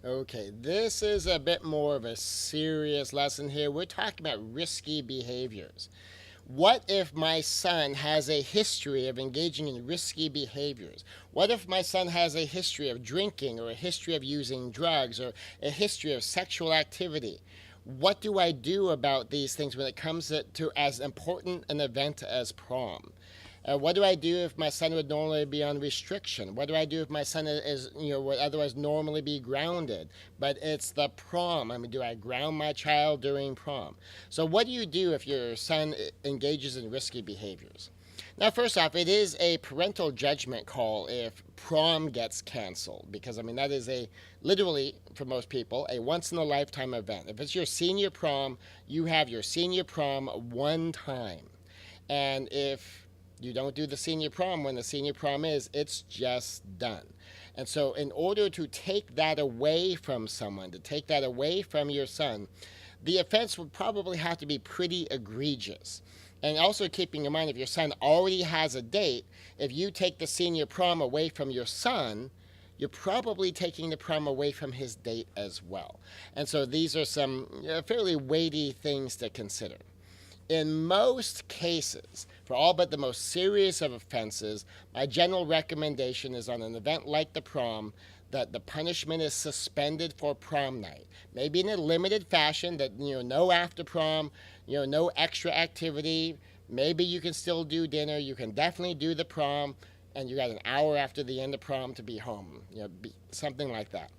Okay, this is a bit more of a serious lesson here. We're talking about risky behaviors. What if my son has a history of engaging in risky behaviors? What if my son has a history of drinking or a history of using drugs or a history of sexual activity? What do I do about these things when it comes to as important an event as prom? What do I do if my son would normally be on restriction? What do I do if my son is, would otherwise normally be grounded? But it's the prom. I mean, do I ground my child during prom? So, what do you do if your son engages in risky behaviors? Now, first off, it is a parental judgment call if prom gets canceled, because I mean, that is literally, for most people, a once in a lifetime event. If it's your senior prom, you have your senior prom one time. And if you don't do the senior prom when the senior prom is, it's just done. And so, in order to take that away from someone, to take that away from your son, the offense would probably have to be pretty egregious. And also keeping in mind, if your son already has a date, if you take the senior prom away from your son, you're probably taking the prom away from his date as well. And so these are some fairly weighty things to consider. In most cases, for all but the most serious of offenses, my general recommendation is on an event like the prom that the punishment is suspended for prom night. Maybe in a limited fashion that, no after prom, no extra activity. Maybe you can still do dinner. You can definitely do the prom, and you got an hour after the end of prom to be home. Something like that.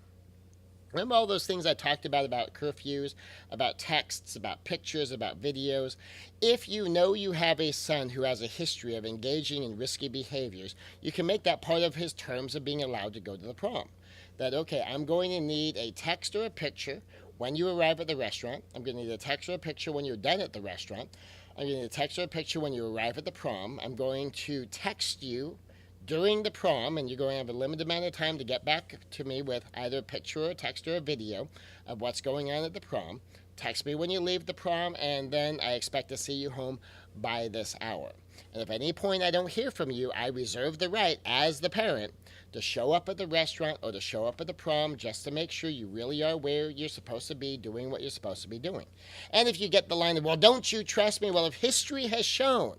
Remember all those things I talked about curfews, about texts, about pictures, about videos? If you know you have a son who has a history of engaging in risky behaviors, you can make that part of his terms of being allowed to go to the prom. That, okay, I'm going to need a text or a picture when you arrive at the restaurant. I'm going to need a text or a picture when you're done at the restaurant. I'm going to need a text or a picture when you arrive at the prom. I'm going to text you during the prom, and you're going to have a limited amount of time to get back to me with either a picture or a text or a video of what's going on at the prom. Text me when you leave the prom, and then I expect to see you home by this hour. And if at any point I don't hear from you, I reserve the right, as the parent, to show up at the restaurant or to show up at the prom just to make sure you really are where you're supposed to be, doing what you're supposed to be doing. And if you get the line of, well, don't you trust me? Well, if history has shown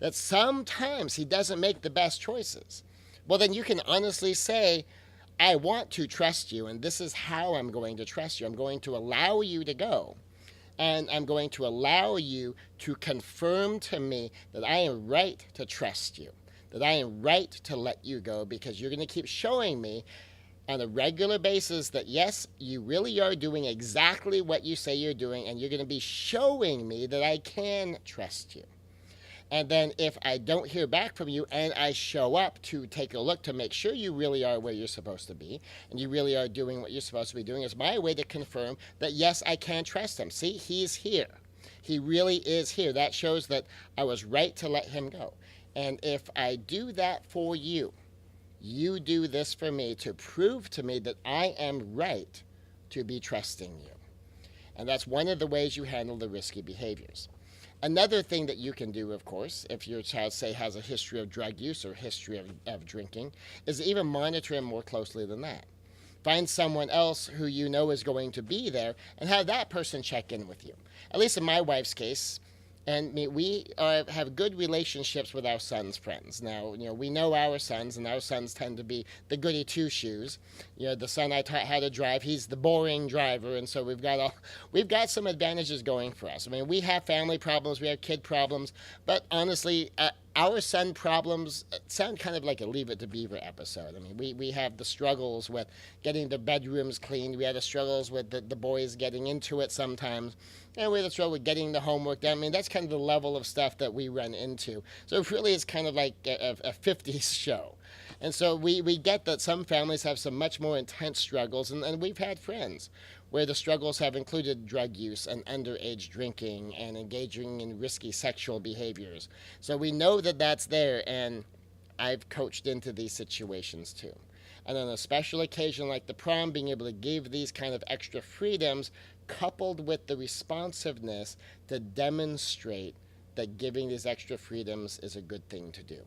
that sometimes he doesn't make the best choices, well, then you can honestly say, I want to trust you, and this is how I'm going to trust you. I'm going to allow you to go, and I'm going to allow you to confirm to me that I am right to trust you, that I am right to let you go, because you're going to keep showing me on a regular basis that, yes, you really are doing exactly what you say you're doing, and you're going to be showing me that I can trust you. And then if I don't hear back from you and I show up to take a look to make sure you really are where you're supposed to be and you really are doing what you're supposed to be doing, is my way to confirm that, yes, I can trust him. See, he's here. He really is here. That shows that I was right to let him go. And if I do that for you, you do this for me to prove to me that I am right to be trusting you. And that's one of the ways you handle the risky behaviors. Another thing that you can do, of course, if your child, say, has a history of drug use or history of drinking, is even monitor him more closely than that. Find someone else who you know is going to be there and have that person check in with you. At least in my wife's case, and we have good relationships with our son's friends. Now, we know our sons, and our sons tend to be the goody two-shoes. The son I taught how to drive, he's the boring driver, and so we've got some advantages going for us. I mean, we have family problems, we have kid problems, but honestly, our son problems sound kind of like a Leave It to Beaver episode. I mean, we have the struggles with getting the bedrooms cleaned. We have the struggles with the boys getting into it sometimes. And we have the struggle with getting the homework done. I mean, that's kind of the level of stuff that we run into. So it really is kind of like a 50s show. And so we get that some families have some much more intense struggles, and we've had friends where the struggles have included drug use and underage drinking and engaging in risky sexual behaviors. So we know that that's there, and I've coached into these situations too. And on a special occasion like the prom, being able to give these kind of extra freedoms coupled with the responsiveness to demonstrate that giving these extra freedoms is a good thing to do.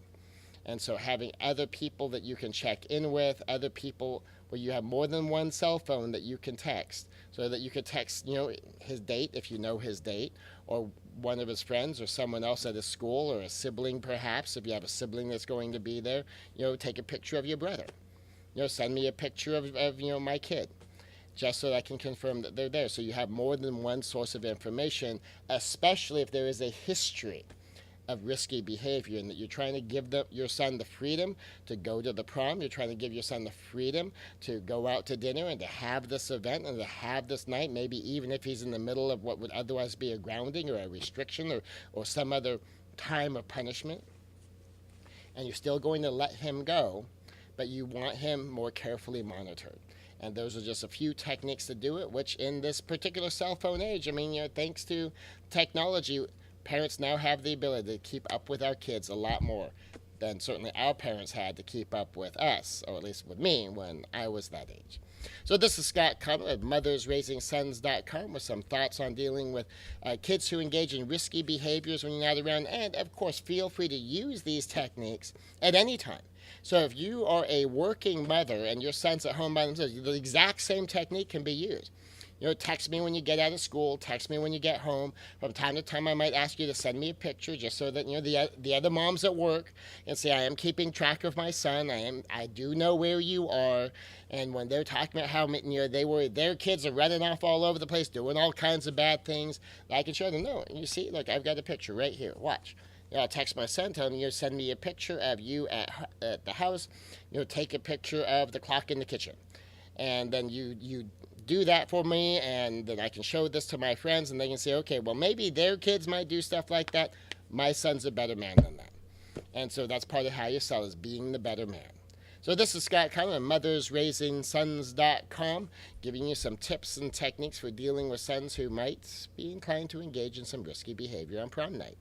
And so having other people that you can check in with, other people where you have more than one cell phone that you can text, so that you could text, his date if you know his date, or one of his friends, or someone else at his school, or a sibling perhaps, if you have a sibling that's going to be there. Take a picture of your brother. Send me a picture of my kid, just so that I can confirm that they're there. So you have more than one source of information, especially if there is a history of risky behavior, and that you're trying to give your son the freedom to go to the prom. You're trying to give your son the freedom to go out to dinner and to have this event and to have this night, maybe even if he's in the middle of what would otherwise be a grounding or a restriction or some other time of punishment. And you're still going to let him go, but you want him more carefully monitored. And those are just a few techniques to do it, which in this particular cell phone age, thanks to technology, parents now have the ability to keep up with our kids a lot more than certainly our parents had to keep up with us, or at least with me when I was that age. So this is Scott Connell at mothersraisingsons.com with some thoughts on dealing with kids who engage in risky behaviors when you're not around. And, of course, feel free to use these techniques at any time. So if you are a working mother and your son's at home by themselves, the exact same technique can be used. Text me when you get out of school. Text me when you get home. From time to time, I might ask you to send me a picture, just so that the other moms at work can say I am keeping track of my son. I do know where you are. And when they're talking about how their kids are running off all over the place, doing all kinds of bad things, I can show them. No, you see, look, I've got a picture right here. Watch. I'll text my son, tell him, send me a picture of you at the house. Take a picture of the clock in the kitchen, and then you do that for me, and then I can show this to my friends, and they can say, okay, well, maybe their kids might do stuff like that. My son's a better man than that. And so that's part of how you sell, is being the better man. So this is Scott Connell at mothersraisingsons.com, giving you some tips and techniques for dealing with sons who might be inclined to engage in some risky behavior on prom night.